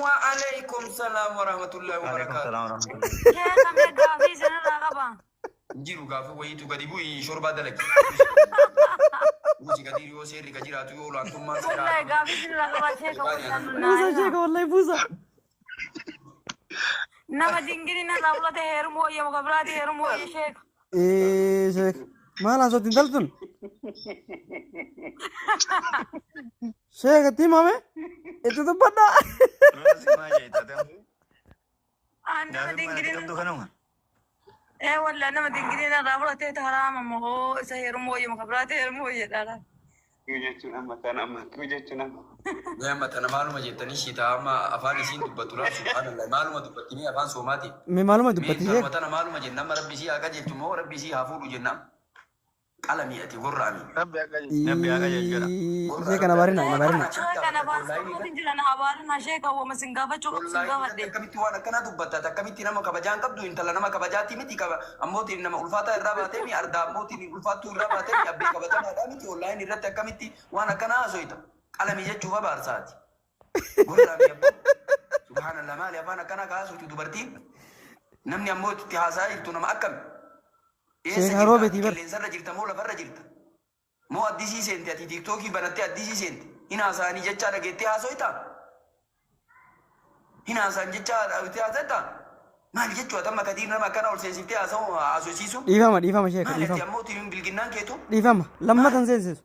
وعليكم السلام ورحمة الله عليكم وبركاته. السلام ورحمة الله. شيخ ميقا في سنة رغبا جيرو قافو ويتو قد يبوي شوربا دلك. وجي قدير يو سيري كجيراتو يولو أنتم ما والله سيراتو. قا في سنة رغبا شيخ بوسة شيخ والله بوسة. نما دينجرينا رغبا هيرمو يا مقبرات هيرمو يا شيخ. إيه شيخ ما لا صوت دلتون شيخ تيمامه itu tuh pada Rasa mana itu temu? نما Dah دينجرينا tu kan orang. ايه ولا نما دينجرينا رغبا تيت حرام ما هو سهيرمو يا مقبرات هيرمو يا دارا. Kujecun amat, kujecun amat. يا مت أنا معلومة جتني شيء أما أفاني سين دبتورا سبحان الله معلومة دبتني أفان سوماتي. me malu mah مين dubati شيخ فرمتنا معلومة جنة ما ربي شيء أكاد يتمو ربي شيء هافولو جنة. على ميتي قرامي. Nabi agak jujur. شيخ أنا بارنا شيخ أنا بس ما تنجل أنا أبارنا شيخ هو مسنجابة شو مسنجابة دي. كميتي وانا كنا دبتة كميتي نما كبجان كبدو إنت لنا ما كبجاتي متي كب أموتي نما ألفاتا الرابطة مي أردا أموتي ألفاتو الرابطة مي أبي كبتنا رامتي والله نرد كميتي وانا كنا أزويتا على ميجي تشوفا بارساتي قرامي أبو سبحان الله مالي أبانا كنا كاسو تدبرتي نمني أموت تهاساي تنام أكم شيخ هروبي تيبر اللي إنسان رجلت مولا فرجلت مو أديسي سنتي أتي تيك توكي بنتي أديسي سنتي هنا ساني جتشارة جتي هاسويتا هنا سان جتشارة أوتي هاسيتا ما الجتشو أتما كثير نما كان أول سنتي هاسو سيسو ديفاما شيخ ما التي ديفاما أموتي من بالجنان كيتو ديفاما لما تنزل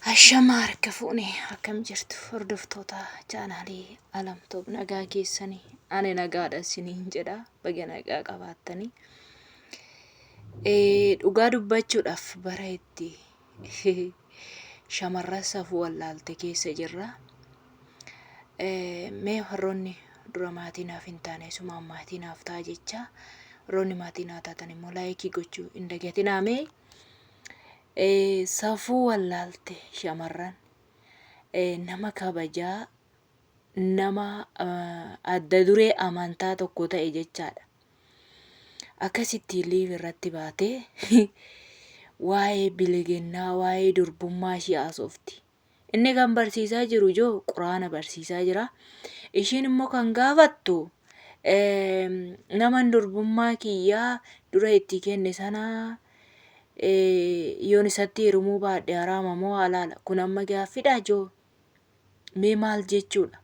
Ashama harkafuuni akkam jirtu hordoftoota chaanaalii alamtoob nagaa keessanii ani nagaadha isiniin jedha baga nagaa qabaattanii dhugaa dubbachuudhaaf bara itti shamarran safuu wallaalte keessa jirra. Mee warroonni dura maatii naaf hin taane sumaan maatii naaf ta'a jecha warroonni maatii naa taatan immoo laayikii gochuu hin dagatinaa. Mee safuu wallaalte shamarran nama kabajaa nama adda duree amantaa tokko ta'e jechaadha. Akkasitti liiv irratti baatee waa'ee biligennaa waa'ee durbummaa ishee haasofti. Inni kan barsiisaa jiru joo quraana barsiisaa jira. Ishiin immoo kan gaafattu nama durbummaa kiyyaa dura itti kenne sanaa yoon isatti hirmuu baadhe haraama moo halaala? Kun amma gaaffiidha joo. Mee maal jechuudha?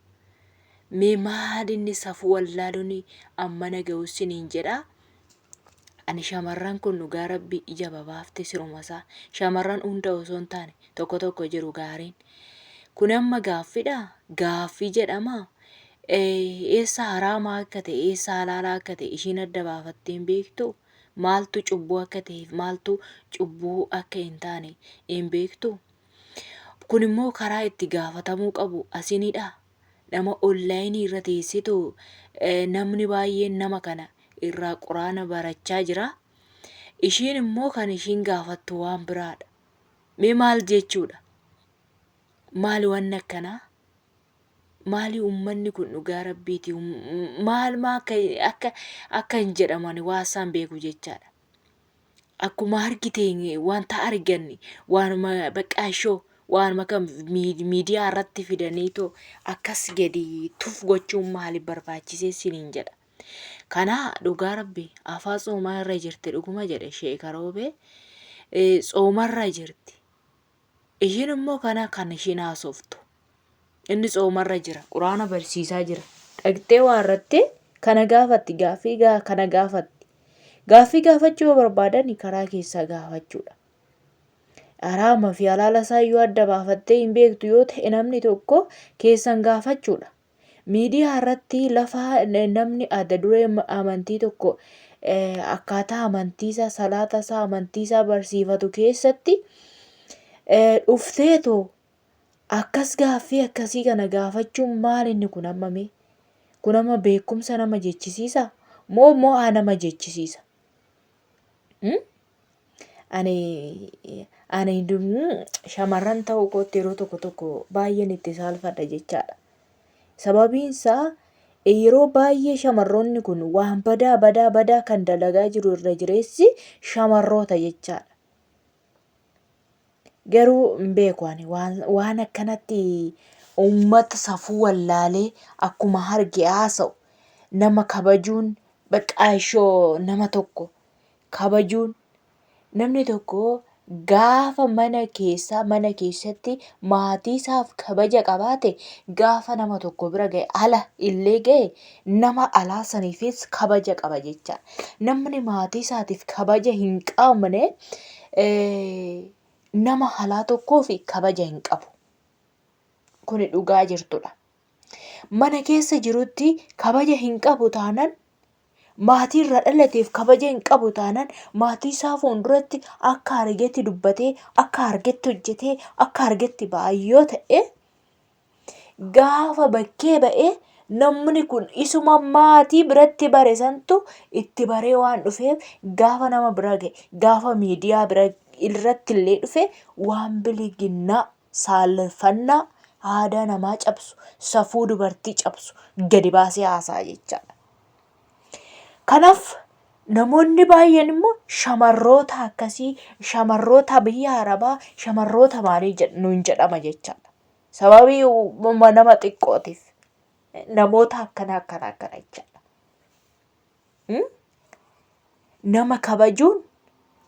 Mee maal inni safuu wallaaluun amma naga'u siniin jedha. Ani shamarran kun dhugaa rabbii ija babaafte sirumasaa. Shamarran hunda osoo hin taane tokko tokko jiru gaariin. Kun amma gaaffiidha. Gaaffii jedhama. Eessa haraama akka ta'e eessa halaala akka ta'e ishiin adda baafattee hin beektu. Maaltu cubbuu akka ta'eef maaltu cubbuu akka hin taane hin beektu. Kun immoo karaa itti gaafatamuu qabu asinidha. Nama onlaayinii irra teessitu namni baay'een nama kana irraa quraana barachaa jira. Ishiin immoo kan ishiin gaafattu waan biraadha. Mee maal jechuudha? Maali waan akkanaa? Maali uummanni kun dhugaa rabbiiti? Maal akka hin jedhaman waasaan beeku jechaadha. Akkuma argitee wanta arganne waanuma baqaashoo waanuma kan miidiyaa irratti fidaniitoo akkas gadi tuf gochuun maaliif barbaachisee siniin jedha. Kana dhugaa rabbi afaa soomaa irra jirti dhuguma jedhe sheekaroobee soomarra jirti. Ishiin immoo kana kan ishiin haasoftu. Inni soomarra jira quraana barsiisaa jira. Dhaqxee waa irratti kana gaafatti gaaffii kana gaafatti. Gaaffii gaafachuu barbaadan karaa keessaa gaafachuudha. Haraama fi halaala isaa yoo adda baafattee hin beektu yoo ta'e namni tokko keessan gaafachuudha. Miidiyaa irratti lafa namni adda duree amantii tokko akkaataa amantiisaa salaata isaa amantiisaa barsiifatu keessatti dhufteetoo akkas gaaffii akkasii kana gaafachuun maal inni kun hammame? Kun amma beekumsa nama jechisiisa moo mo'aa nama jechisiisa? Ani shamarran ta'uu kootti yeroo tokko tokko baay'een itti saalfadha jechaadha. Sababiin isaa yeroo baay'ee shamarroonni kun waan badaa kan dalagaa jiru irra jireessi shamarroota jechaadha. Garuu hin beeku ani waan akkanatti uummata safuu wallaalee akkuma arge haasa'u nama kabajuun baqaashoo nama tokko kabajuun namni tokko gaafa mana keessatti maatii isaaf kabaja qabaate gaafa nama tokko bira ga'e ala illee ga'e nama alaa saniifis kabaja qaba jecha. Namni maatii isaatiif kabaja hin qabne nama alaa tokkoof kabaja hin qabu. Kuni dhugaa jirtudha. Mana keessa jirutti kabaja hin qabu taanaan maatii irra dhalateef kabaja hin qabu taanaan maatii isaa fuulduratti akka argetti dubbatee akka argetti hojjetee akka argetti baayyoo ta'e gaafa bakkee ba'ee namni kun isuma maatii biratti bare santu itti baree waan dhufeef gaafa nama bira ga'e gaafa miidiyaa bira irratti illee dhufe waan biliginnaa saalfannaa aadaa namaa cabsu safuu dubartii cabsu gadi baasee haasaa jechaadha. Kanaaf namoonni baay'een immoo shamarroota akkasii shamarroota biyya arabaa shamarroota maalii nuun jedhama jechaadha. Sababii nama xiqqootiif namoota akkana jechaadha. Nama kabajuun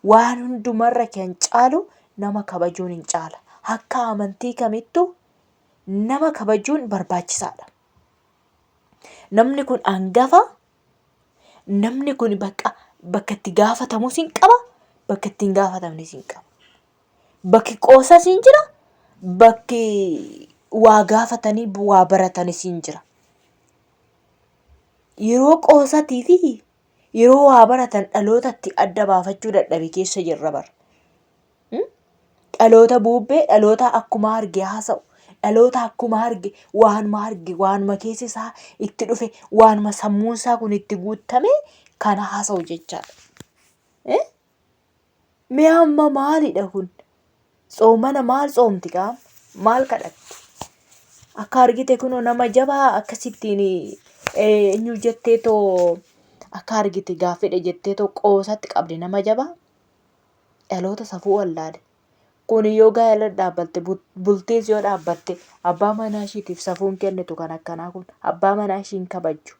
waan hundumarra kan caalu nama kabajuun hin caala. Akka amantii kamittuu nama kabajuun barbaachisaadha. Namni kun hangafa. Namni kun bakka itti gaafatamus hin qaba. Bakka itti hin gaafatamnes hin qaba. Bakki qoosas hin jira. Bakki waa gaafatanii waa baratanis hin jira. Yeroo qoosatii fi yeroo waa baratan dhalootatti adda baafachuu dadhabe keessa jirra bara. Dhaloota buubbee dhaloota akkuma arge haasa'u. Dhaloota akkuma arge waanuma keessa isaa itti dhufe waanuma sammuun isaa kun itti guutame kana haasa'u jechaadha. Mee amma maalidha kun? Soomana maal soomti qaama? Maal kadhatti? Akka argite kunoo nama jabaa akkasittiin eenyu jetteetoo akka argite gaafedha jetteetoo qoosatti qabdi nama jabaa dhaloota safuu wallaale. Kun yoo gaa'ela dhaabbatte bultiis yoo dhaabbatte abbaa manaa ishiitiif safuun kennitu kan akkanaa kun abbaa manaa ishiin kabajju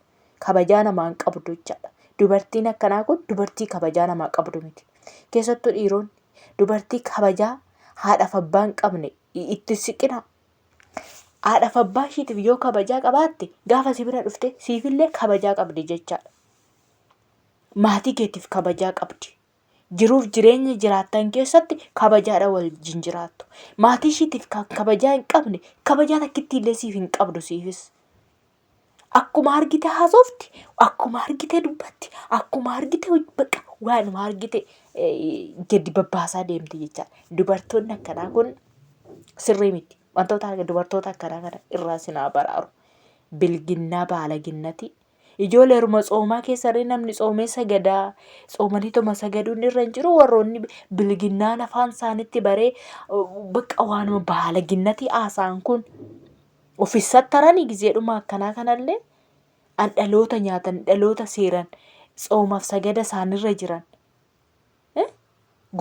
kabajaa namaan qabdu jechaadha. Dubartiin akkanaa kun dubartii kabajaa namaa qabdu miti. Keessattuu dhiironni dubartii kabajaa haadhaaf abbaa hin qabne itti siqina. Haadhaaf abbaa ishiitiif yoo kabajaa qabaatte gaafa si bira dhufte siifillee kabajaa qabdi jechaadha. Maatii keetiif kabajaa qabdi. Jiruuf jireenya jiraattan keessatti kabajaadha wajjin jiraattu. Maatii ishiitiif kabajaa hin qabne kabajaa takkitti illee siif hin qabdu siifis. Akkuma argite haasofti, akkuma argite dubbatti, akkuma argite waanuma argite gadi babbaasaa deemti jechaadha. Dubartoonni akkanaa kun sirrii miti. Dubartoota akkanaa kana irraa sinaa baraaru. Bilginnaa baalaginnati. Ijoollee heeruma tsoomaa keessarree namni tsoomee sagadaa tsoomanii toma sagaduun irra hin jiru warroonni bilginnaan afaan isaanitti baree waanuma baalaginnati haasaan kun ofissatti taranii gizeedhuma akkanaa kanallee an dhaloota nyaatan dhaloota seeran tsoomaaf sagada isaanirra jiran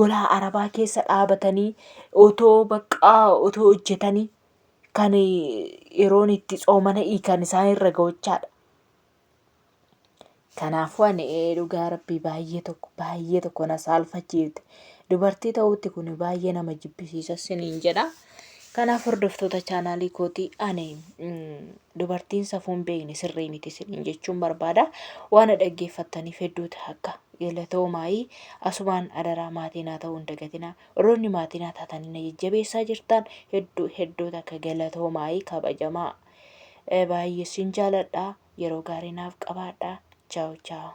golaa arabaa keessa dhaabatanii otoo hojjetanii kan yeroon itti tsoomana hiikan isaanirra ga'ochaadha. Kanaafuu ani dhugaa rabbii baay'ee tokko na saalfachiifte. Dubartii ta'uutti kun baay'ee nama jibbisiisa siniin jedha. Kanaaf hordoftoota chaanaalii kootii ani dubartiin safuun beekne sirrii miti siniin jechuun barbaada. Waan dhaggeeffattaniif hedduutu akka galatoomaayi asumaan adaraa maatiin haa ta'uu hin dagatinaa. Warroonni maatiin haa taatanii na jajjabeessaa jirtan hedduutu akka galatoomaayi kabajamaa. Baay'ee sin jaaladha. Yeroo gaarii naaf qabaadha. Ciao, ciao.